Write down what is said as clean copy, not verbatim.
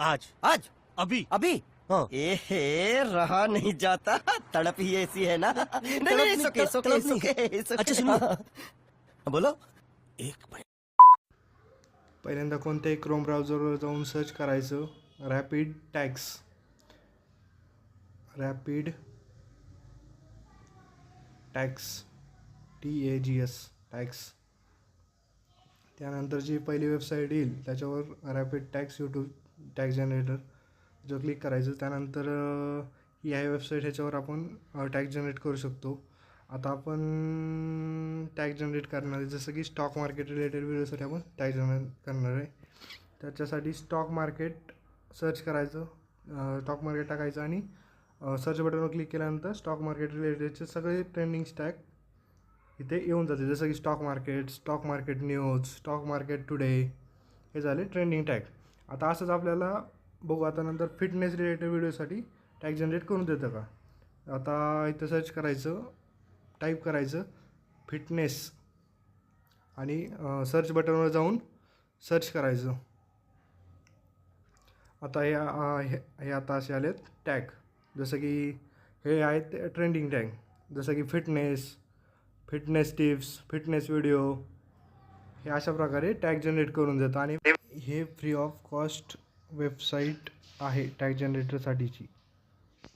आज आज अभी अभी हाँ। ए रहा नहीं जाता, तड़प ही ऐसी है ना। नहीं नहीं, नहीं, it's okay, तड़प it's नहीं। okay, it's okay. अच्छा, सुनिए। हाँ, बोलो। एक मिनिट. पहिल्यांदा कोणत्याही क्रोम ब्राउझरवर जाऊन सर्च करायचं rapid tags. Rapid tags TAGS tags. त्यानंतर जी पहिली वेबसाईट येईल त्याच्यावर rapid tags YouTube tag generator जो क्लिक करायचं. त्यानंतर ही आहे वेबसाईट, ह्याच्यावर आपण टॅग जनरेट करू शकतो. आता आपण टॅग जनरेट करणार आहे, जसं की स्टॉक मार्केट रिलेटेड व्हिडिओसाठी आपण टॅग जनरेट करणार आहे. त्याच्यासाठी स्टॉक मार्केट सर्च करायचं, स्टॉक मार्केट टाकायचं आणि सर्च बटनवर क्लिक केल्यानंतर स्टॉक मार्केट रिलेटेडचे सगळे ट्रेंडिंग टॅग इथे येऊन जाते, जसं की stock market news, stock market today, हे झाले ट्रेंडिंग टॅग. आता असंच आपल्याला बघू आता नंतर फिटनेस रिलेटेड व्हिडिओसाठी टॅग जनरेट करून देतं का. आता इथं सर्च करायचं, टाईप करायचं फिटनेस आणि सर्च बटनवर जाऊन सर्च करायचं. आता हे आता असे आलेत टॅग, जसं की हे आहेत ट्रेंडिंग टॅग, जसं की फिटनेस टिप्स, फिटनेस व्हिडिओ, हे अशा प्रकारे टॅग जनरेट करून देतं. आणि हे फ्री ऑफ कॉस्ट वेबसाईट आहे टॅग जनरेटरसाठीची.